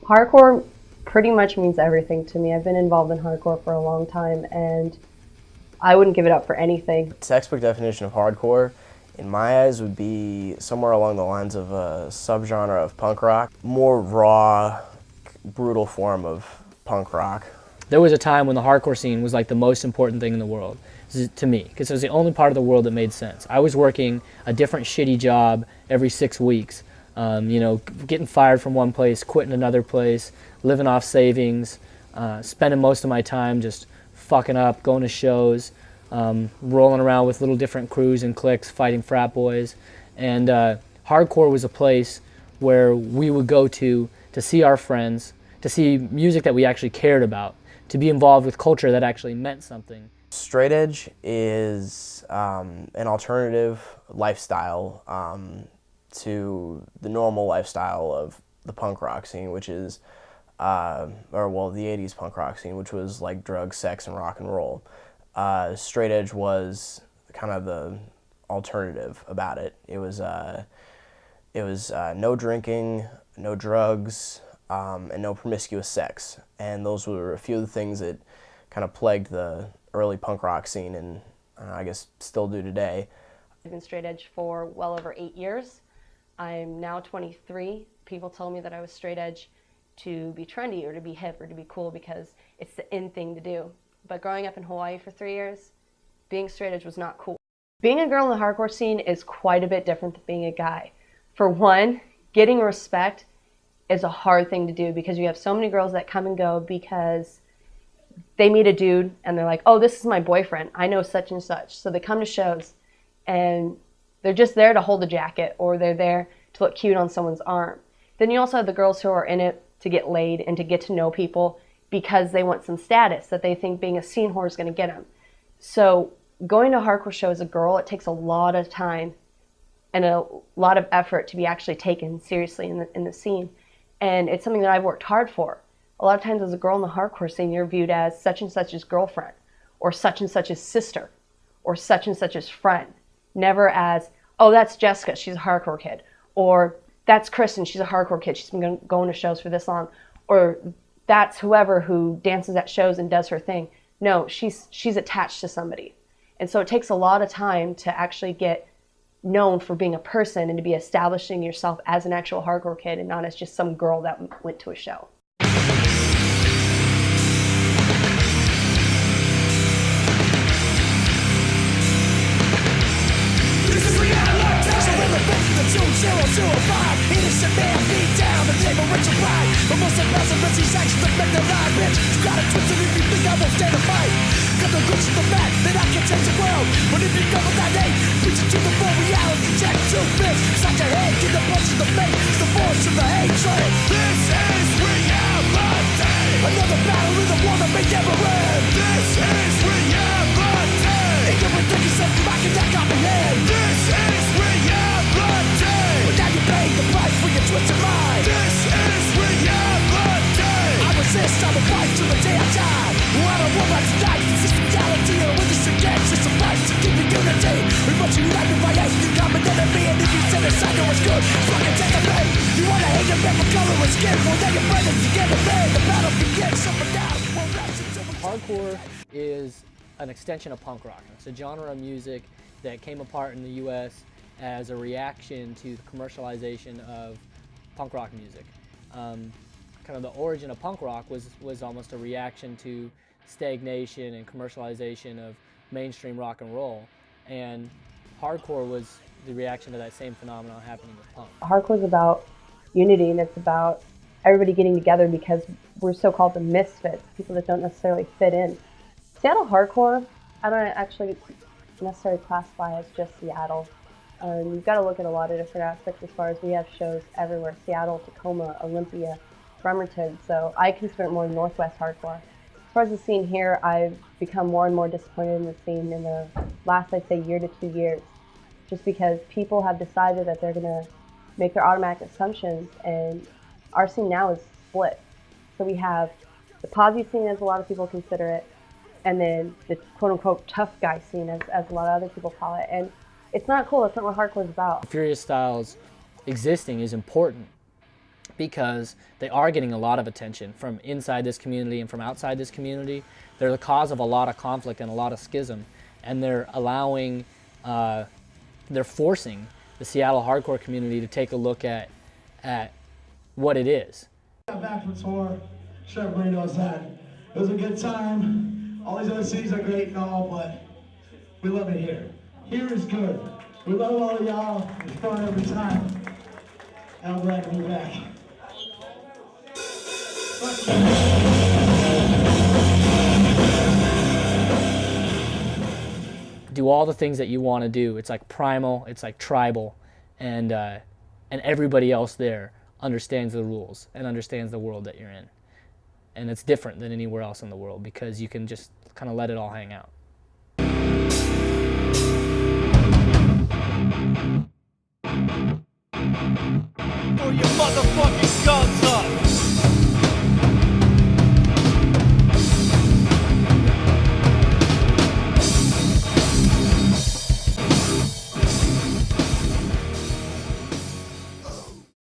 Hardcore pretty much means everything to me. I've been involved in hardcore for a long time, and I wouldn't give it up for anything. The textbook definition of hardcore, in my eyes, would be somewhere along the lines of a subgenre of punk rock. More raw, brutal form of punk rock. There was a time when the hardcore scene was like the most important thing in the world, to me, because it was the only part of the world that made sense. I was working a different shitty job every 6 weeks, getting fired from one place, quitting another place, living off savings, spending most of my time just fucking up, going to shows, rolling around with little different crews and cliques, fighting frat boys. And hardcore was a place where we would go to see our friends, to see music that we actually cared about, to be involved with culture that actually meant something. Straight edge is an alternative lifestyle to the normal lifestyle of the punk rock scene, which is, the 80s punk rock scene, which was like drugs, sex, and rock and roll. Straight edge was kind of the alternative about it. It was no drinking, no drugs, and no promiscuous sex. And those were a few of the things that kind of plagued the early punk rock scene, and I guess still do today. I've been straight edge for well over 8 years. I'm now 23. People told me that I was straight edge to be trendy or to be hip or to be cool because it's the in thing to do. But growing up in Hawaii for 3 years, being straight edge was not cool. Being a girl in the hardcore scene is quite a bit different than being a guy. For one, getting respect is a hard thing to do because you have so many girls that come and go because they meet a dude and they're like, oh, this is my boyfriend. I know such and such. So they come to shows and they're just there to hold a jacket or they're there to look cute on someone's arm. Then you also have the girls who are in it to get laid and to get to know people because they want some status that they think being a scene whore is going to get them. So going to a hardcore show as a girl, it takes a lot of time and a lot of effort to be actually taken seriously in the scene. And it's something that I've worked hard for. A lot of times as a girl in the hardcore scene, you're viewed as such and such's girlfriend, or such and such's sister, or such and such's friend. Never as, oh, that's Jessica, she's a hardcore kid. Or that's Kristen, she's a hardcore kid, she's been going to shows for this long. Or that's whoever who dances at shows and does her thing. No, she's attached to somebody. And so it takes a lot of time to actually get known for being a person and to be establishing yourself as an actual hardcore kid and not as just some girl that went to a show. This is reality. So in the book, the 2005, innocent man beat down the table with your pride. But most of us are messy sex to make the lie, bitch. You got it twisted if you think I won't stand a fight. Got the goods to the back, then I can change the world. But if you go with that hate, preach it to the full reality, check two myths. Inside your head, get the punch in the face. It's the voice of the hatred. This is reality. Another battle in the war that may never end. This is reality. Ignorant thinking something I cannot comprehend. This is reality. But now you pay the price for your twisted mind. This is reality. I resist, I will fight till the day I die. I don't want my tonight. This is reality. I witness against. It's a fight to keep the unity. We must unite if I hate the common enemy. And if you set aside, know what's good. Fucking take a blame. You wanna hate your man for color or skin. Well, then your friend is together, man. The battle begins. Someone down. Won't last until we Hardcore is an extension of punk rock. It's a genre of music that came apart in the U.S. as a reaction to the commercialization of punk rock music. Kind of the origin of punk rock was almost a reaction to stagnation and commercialization of mainstream rock and roll, and hardcore was the reaction to that same phenomenon happening with punk. Hardcore is about unity and it's about everybody getting together because we're so-called the misfits, people that don't necessarily fit in. Seattle hardcore, I don't actually necessarily classify as just Seattle. You've got to look at a lot of different aspects as far as we have shows everywhere, Seattle, Tacoma, Olympia, Bremerton, so I consider it more Northwest hardcore. As far as the scene here, I've become more and more disappointed in the scene in the last, I'd say, year to 2 years, just because people have decided that they're going to make their automatic assumptions, and our scene now is split. So we have the posse scene, as a lot of people consider it, and then the quote-unquote tough guy scene, as a lot of other people call it, and it's not cool. That's not what hardcore is about. Furious Styles existing is important, because they are getting a lot of attention from inside this community and from outside this community. They're the cause of a lot of conflict and a lot of schism, and they're allowing, they're forcing the Seattle hardcore community to take a look at what it is. Got back from tour, sure everybody knows that. It was a good time. All these other cities are great and all, but we love it here. Here is good. We love all of y'all. It's fun every time. And I'm glad to be back. Do all the things that you want to do. It's like primal, it's like tribal, and everybody else there understands the rules and understands the world that you're in. And it's different than anywhere else in the world because you can just kind of let it all hang out. Throw your motherfucking guns up.